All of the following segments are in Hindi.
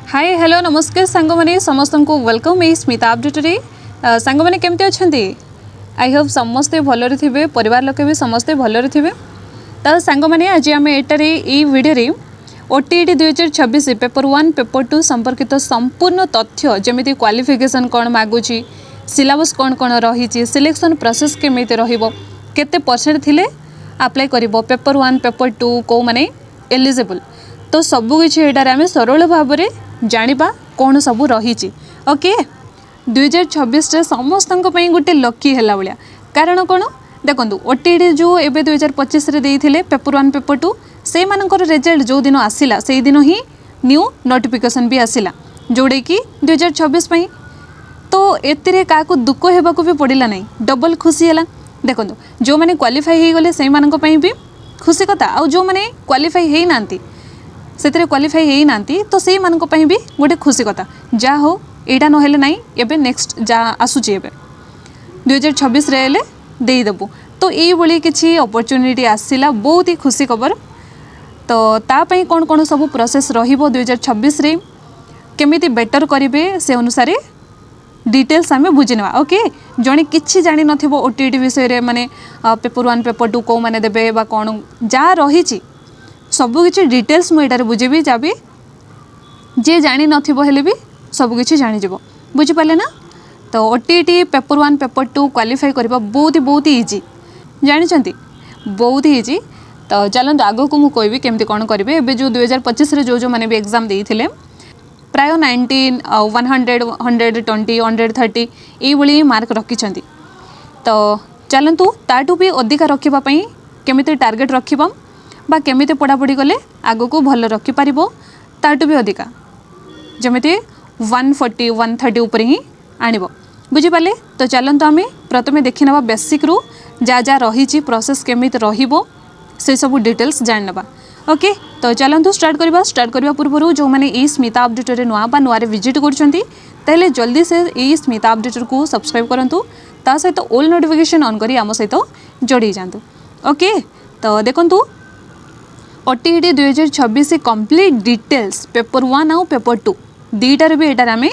हाय हेलो नमस्कार सांग मैंने समस्त को वेलकम ए स्मिता अपडेटे सांग मैंने केमती अच्छा आई होप समस्ते भलरे थे परिवार लोक भी समस्ते भलरे थे तो सांग मैंने आज आम एटार भिडियो ओटीईटी 2026 पेपर 1 पेपर 2 संपर्कित संपूर्ण तथ्य जमी क्वालिफिकेशन कौन मागुच सिलेबस कौन कौन रही सिलेक्शन प्रोसेस केमिति रहिबो केते परसेंट थिले अप्लाई करिबो पेपर 1 पेपर 2 को माने एलिजिबल तो सबु किछि एटार आमे सरल भाव में जानिबा कौन सब रही ओके 2026 रे समस्त गोटे लकी है भाया कारण कौन देखो ओटीईटी जो एवं 2025 रे देइथिले पेपर 1 पेपर 2 से मानकर रिजल्ट जो दिन आसिला से दिन ही न्यू नोटिफिकेशन भी आसिला जोड़े कि 2026 पई तो एतिरे काको दुख हेबाको भी पड़िला नहीं डबल खुशी है देखो जो मैंने क्वालिफाई हो गले से मानक पई भी खुशी कथा आ जो मैंने क्वालिफाई हो नांती से क्वालिफाई हो नांती तो से मानक पई भी गोटे खुशी कथा जा हो एटा नहेले नहीं एबे नेक्स्ट जा आसुची एबे 2026 रे ले देई देबो तो ये भली किछि अपॉर्चुनिटी आसिला बहुत ही खुशी खबर तो तापाई कौन कौन सब प्रोसेस रहिबो 2026 रे केमिति बेटर करिवे से अनुसार डिटेल्स आमे बुझिनवा ओके जणे किछि जानि नथिबो ओटीईटी विषय रे माने पेपर 1 पेपर 2 को माने देबे बा कोन जा रहिछि सब किछि डिटेल्स मु एटारे बुझेबी जाबी जे जानि नथिबो हेले भी सब किछि जानि जबो बुझि पाले ना तो ओटीईटी पेपर 1 पेपर 2 क्वालिफाई करबा बहुत ही इजी जानि छंती बहुत ही इजी तो चलते आग को मुझे कहबी केमती कौन करेंगे एवं जो 2025 रे जो मैंने भी एग्जाम देते प्राय 19 100 120 130 ये मार्क रखिंट तो चलतु ताठू भी अधिका रखापी केमिति टार्गेट रखा बा केमिति पढ़ापढ़ी कले आग को भल रखिपर ताठू भी अधिका जमी 140 130 उपर ही आणव बुझिपारे तो चलतु आम प्रथमे देखी ना बेसिक रू जा जा रही प्रोसेस केमिति रहिबो से सब डिटेल्स जान नबा ओके तो चलतु स्टार्ट करबा पूर्व जो मैंने ई स्मिता अपडेटर नुआ बा नुआ विजिट करते जल्दी से ई स्मिता अपडेटर को सब्सक्राइब करूँ ता सहित ऑल नोटिफिकेशन ऑन करी आम सहित जोड़ी जातु ओके तो देखंतु ओटीईटी 2026 कंप्लीट डिटेल्स पेपर 1 आउ पेपर 2 दुईटार भी एटार आम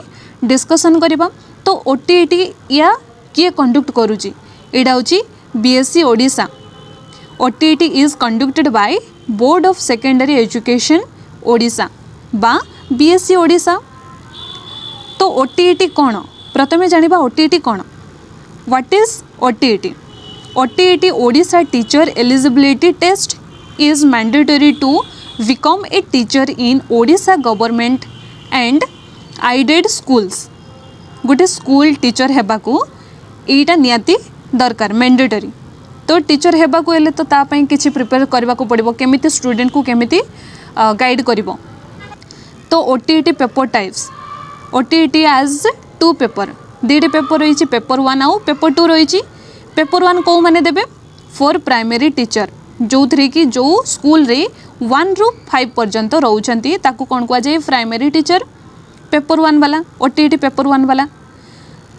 डिस्कसन करबा तो ओटीईटी या किए कंडक्ट करुची एटा होची BSC Odisha OTET is conducted by Board of Secondary Education Odisha बा BSc ओडिशा तो OTET कौन प्रथमे जानिबा OTET कौन what is OTET OTET Odisha teacher eligibility test is mandatory to become a teacher in Odisha government and aided schools गोटे स्कूल टीचर हेबाकू एटा नियाती दरकार मैंडेटरी तो टीचर हेबा को हेले तो तापाई किछि प्रिपेयर करबा को पड़िबो केमिति स्टूडेंट को केमिति गाइड करिवो तो OTET paper types OTET has 2 paper दुईटी पेपर रही पेपर 1 आउ पेपर 2 रही पेपर 1 को माने देबे फॉर प्राइमरी टीचर जो थ्री की जो स्कूल रे 1 रू 5 पर्यंत रहउछंती ताकू कोन को जाय प्राइमरी टीचर पेपर 1 वाला ओटीईटी पेपर 1 वाला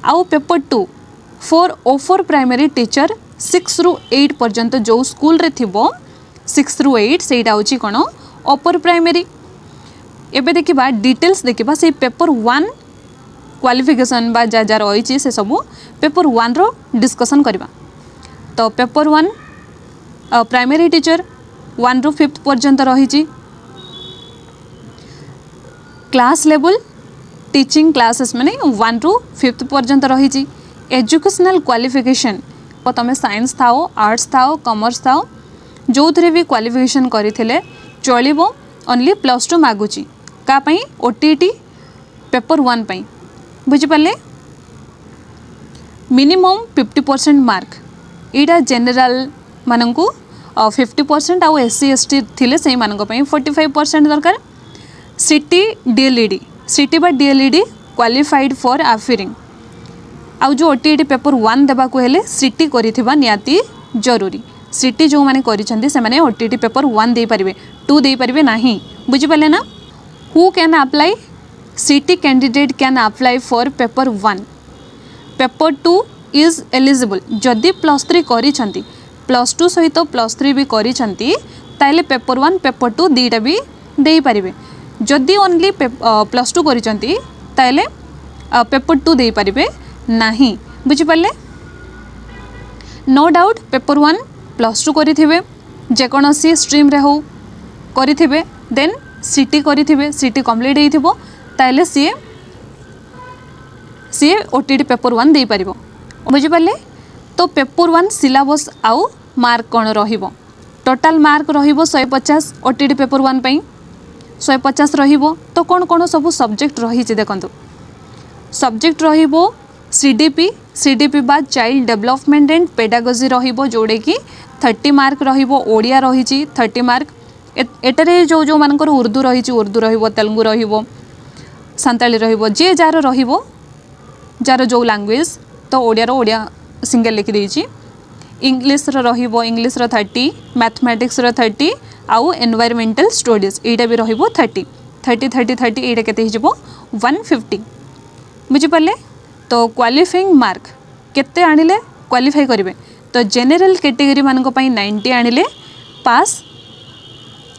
आउ paper 2 for offer primary teacher 6 रू 8 पर्यंत जो स्कूल रे थिबो 6 रू 8 सेटा होची कोन अपर प्राइमरी एबे देखिबा डिटेल्स देखिबा से पेपर 1 क्वालिफिकेशन बा जा जा रही से सब पेपर 1 रो डिस्कशन करबा तो पेपर 1 प्राइमरी टीचर 1 रू 5th पर्यंत रही क्लास लेवल टीचिंग क्लासेस माने 1 रू 5th पर्यंत रही एजुकेशनल क्वालिफिकेशन तुम साइंस थाओ आर्ट्स थाओ कॉमर्स थाओ जो थे भी क्वालिफिकेशन करथिले चलिबो ओनली +2 मागुची का पई ओटीईटी पेपर 1 पई बुझि पाले मिनिमम 50% मार्क इडा जनरल मानंकु 50% आउ एससी एसटी थिले सेही मानंक पई 45% दरकार सिटी डीएलईडी सिटी बा डीएलईडी क्वालिफाइड फॉर अफियरिंग आउ जो ओटीईटी पेपर 1 देबा को हेले सिटी करिथिबा नियाती जरूरी सिटी जो माने करिसंती से माने ओटीईटी पेपर 1 दे परिबे 2 दे परिबे नाही बुझि पाले ना who can apply city candidate can apply for paper 1 paper 2 is eligible जदि +3 करिसंती +2 सहित +3 भी करिसंती ताइले पेपर 1 पेपर 2 दीटा भी दे परिबे जदि ओनली +2 करिसेंती ताले पेपर 2 दे पारिबे नाही बुझी पाले। नो डाउट पेपर 1 +2 करिथिबे जेकोसी स्ट्रीम रे हो करिथिबे देन सीटी करिथिबे सीटी कंप्लीट हेइथिबो ताले सी ओटीटी पेपर 1 दे पारिबो बुझी पाले। तो पेपर 1 सिलेबस आउ मार्क कौन रहिबो टोटाल मार्क रहिबो 150 ओटीटी पेपर 1 पई 150 रहिबो। तो कौन कौन सब सब्जेक्ट रही देखंतु सब्जेक्ट रहिबो सीडीपी बाद चाइल्ड डेवलपमेंट एंड पेडागोजी रहिबो जोड़े कि 30 मार्क रहिबो। ओडिया रही 30 मार्क एटारे जो जो मानकर उर्दू रहिबो तेलुगु रहिबो सांताली रहिबो जे जार रहिबो जार जो लैंग्वेज तो ओडिया सिंगल लिखि देछि। इंग्लिश रहिबो इंग्लिश 30 मैथमेटिक्स 30 आउ एनवायरमेंटल स्टडीज एटा भी रहिबो 30 एटा केते हिजबो 150 बुझी पाले। तो क्वालिफाइंग मार्क केते आनिले क्वालिफाई करिवे तो जनरल कैटेगरी मानको पई 90 आनिले पास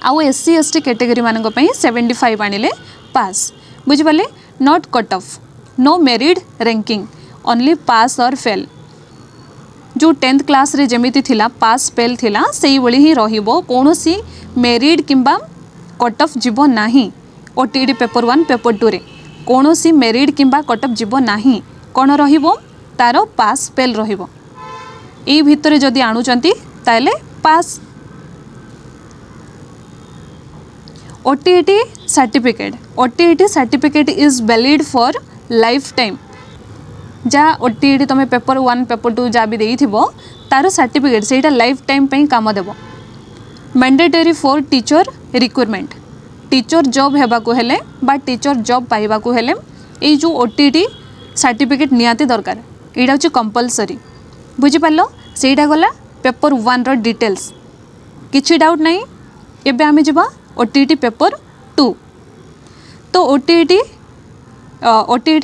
आउ एससी एसटी कैटेगरी मानको पई 75 आनिले पास बुझी पाले। Not cut off no merit ranking only pass और फेल जो 10th क्लास रे जेमिति थिला पास फेल थिला सेही बळी ही रहिबो कोनोसी मेरिट किंबा कट ऑफ जीवो नाही। ओटीटी पेपर 1 पेपर 2 रे कोनोसी मेरिट किंबा कट ऑफ जीवो नाही कोन रहिबो तारो पास फेल रहिबो एई भितरे जदि आनुचंती ताले pass. OTET certificate is valid for lifetime जा ओटीटी तुम पेपर 1 पेपर 2 जा भी देइथिबो तार सर्टिफिकेट सेटा लाइफ टाइम पे काम देबो। Mandatory for teacher requirement teacher job हेबा को हेले बा टीचर जॉब पाइबा को हेले ए जो ओटीटी सर्टिफिकेट नियाती दरकार एटा होची कंपलसरी बुझी पालो। सेटा गला पेपर 1 रो डिटेल्स किछि डाउट नहीं। एबे आमे जिबा ओटीटी पेपर 2 तो OTT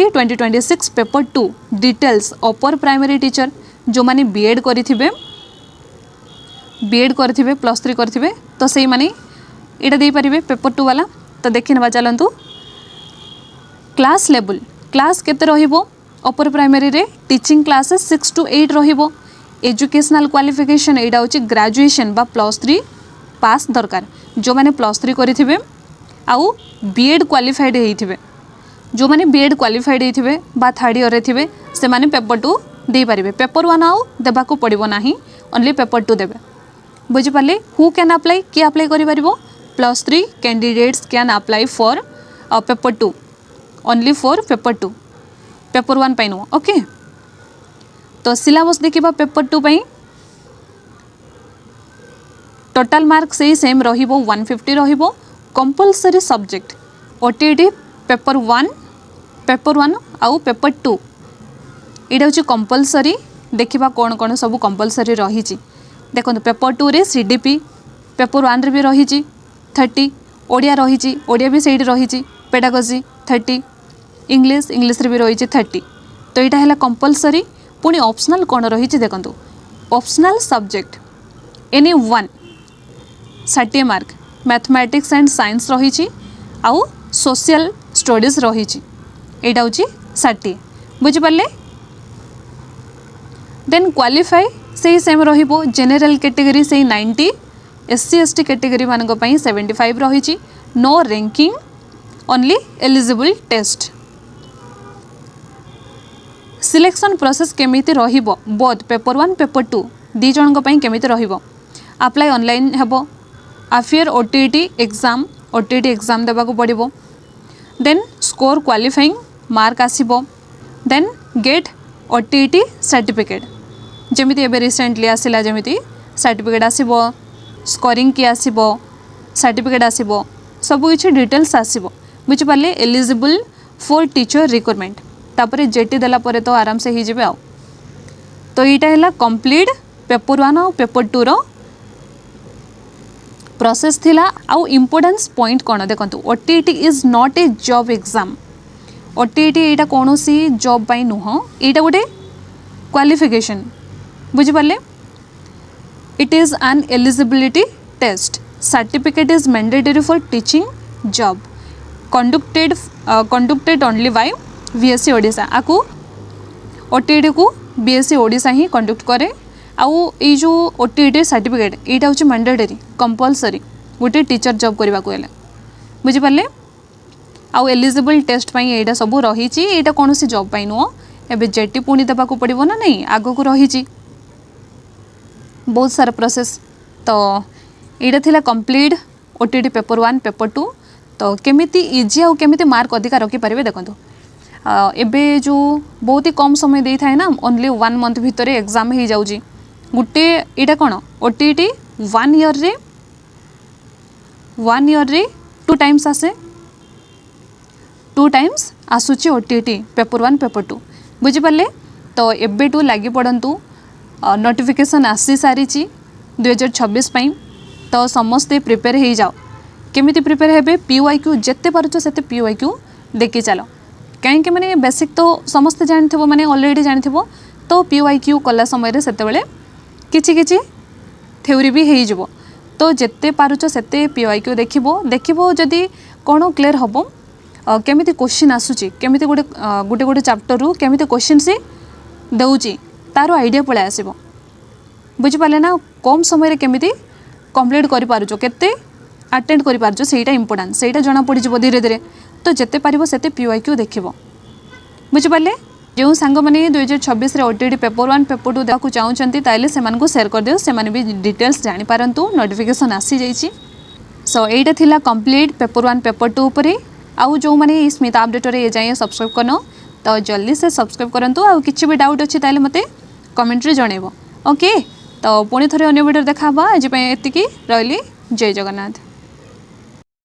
2026 paper 2 details upper primary teacher जो माने बीएड करिथिबे +3 करिथिबे तो सेही माने एटा दे परिबे पेपर 2 वाला। तो देखि नबा चलंतु क्लास लेवल क्लास केते रहिबो अपर प्राइमरी रे टीचिंग क्लासेस 6 to 8 रहिबो। एजुकेशनल क्वालिफिकेशन एटा होची ग्रेजुएशन बा +3 पास दरकार जो माने +3 करिथिबे आउ बीएड क्वालिफाइड हेइथिबे जो माने बीएड क्वालिफाइड हेइथिबे बा थर्ड ईयर रे थिबे से माने पेपर 2 दे पारिबे। पेपर 1 आउ देबा को पड़िबो नाही ओनली पेपर 2 देबे बुझी पाले। हु कैन अप्लाई कि अप्लाई करि पारिबो +3 candidates can apply for paper 2 only for paper 2 paper 1 पई नो ओके। तो सिलेबस देखिबा पेपर 2 पई टोटल मार्क से सेम रहिबो 150 रहिबो। कंपलसरी सब्जेक्ट ओटीटी पेपर 1 आउ पेपर 2 एटा होची कंपलसरी देखिबा कोन कोन सब कंपलसरी रहिची देखो पेपर 2 रे सीडीपी पेपर 1 रे भी रहिची 30 ओडिया रहिची ओडिया भी सेठी रहिची पेडागोजी 30 इंग्लिश रे भी रहिची 30 तो एटा हैला कंपलसरी। पुनी ऑप्शनल कोन रहिची देखंतु optional subject any 1 60 mark mathematics and science रहिची आउ सोशल स्टडीज रहिची एटा होची 60 बुझी पाले। देन क्वालिफाई से सेम रहिबो जनरल कैटेगरी से 90 एससी एसटी कैटेगरी मानक पई 75 रहिची। No ranking only eligible test. Selection process केमिति रहिबो बोथ पेपर 1 पेपर 2 दी जनक पई केमिति रहिबो अप्लाई ऑनलाइन हेबो आफ्टर ओटीटी एग्जाम देबा को पड़िबो। देन स्कोर क्वालिफाइंग मार्क आसीबो देन गेट ओटीटी सर्टिफिकेट जमिति एबे रिसेंटली आसिला जमिति सर्टिफिकेट आसीबो स्कोरिंग की आसीबो सर्टिफिकेट आसीबो सब किछि डिटेल्स आसीबो बुझि पाले। एलिजिबल फॉर टीचर रिक्वायरमेंट तापरे जेटी देला परे तो आराम से ही जेबे आ। तो एटा हैला कंप्लीट पेपर 1 और पेपर 2 रो प्रोसेस थिला। आउ इंपोर्टेंस पॉइंट कोन देखंतु OTT is not a job exam OTT एटा कोनोसी जॉब पाई नुह एटा गोटे क्वालिफिकेशन बुझि पाले। It is an eligibility test certificate is mandatory for teaching job conducted only by BSE Odisha. आकु ओटीईटी को बीएससी ओडिशा ही कंडक्ट करे। आउ ये जो ओटीईटी सर्टिफिकेट यहाँ हूँ मैंडेटरी कंपलसरी गोटे टीचर जॉब करने को हेले बुझिपारे। आउ एलिजिबल टेस्ट पाई यहाँ सब रही यहाँ कौन सी जॉब पाई नुह एवं जेटी पुणी देवा पड़ो ना नहीं आग को रही बहुत सारा प्रोसेस। तो यहाँ थिला कंप्लीट ओटीईटी पेपर 1 पेपर 2 तो केमिति इजी आउ केमिति मार्क अधिका रखिपारे देखो। एबे जो बहुत ही कम समय दे थाए ना ओनली 1 मंथ भितर एग्जाम हो जाऊँगी गोटे यहाँ कौन ओटीईटी 1 ईयर रे 2 टाइम्स आसे 2 टाइम्स आसूची ओटीईटी पेपर 1 पेपर 2 बुझिपारे। तो एबेटू लगी पड़तु नोटिफिकेशन आसी सारी 2026 पाई। तो समस्ते प्रिपेयर हो जाओ केमिति प्रिपेयर हेबे पीवाईक्यू जिते पारुछ सेते पीवाईक्यू देखी चलो कहीं माने बेसिक तो समस्ते जानथिबो माने ऑलरेडी जानथिबो। तो पीवाईक्यू कला समय सेते किछि किछि थ्योरी भी हो जिवो। तो जिते पारुछ सेते पीवाईक्यू देखिबो जदि कोन क्लियर हबो केमिति क्वेश्चन आसुची केमिति गोटे चैप्टर रु केमिति क्वेश्चन से दउची तार आइडिया पळे आसीबो बुझिपाले ना। कम समय केमिति कंप्लीट करि पारुछो केते अटेंड करि पारुछो सेटा इंपोर्टेंट सेटा जणा पड़ी जिवो धीरे धीरे। तो जिते पारिबो सेते पीवाईक्यू देखिबो बुझिपाले। जो सांग मैंने 2026 ओटीईटी पेपर 1 पेपर 2 देवाक चाहूँगी ताइले सेमान को शेयर कर दियो सेमाने भी डिटेल्स जानि पारंतु नोटिफिकेशन आसी जाइछि। सो एटा थिला कंप्लीट पेपर 1 पेपर 2 उपरे। आउ जो मैंने स्मिता अपडेट रे जाए सब्सक्राइब करनो तो जल्दी से सब्सक्राइब करंतु। आउ किछि भी डाउट अछि ताइले मते कमेंट रे जणेबो ओके। तो पुणी थरे अन्य वीडियो देखा आज एतिकी रहली। जय जगन्नाथ।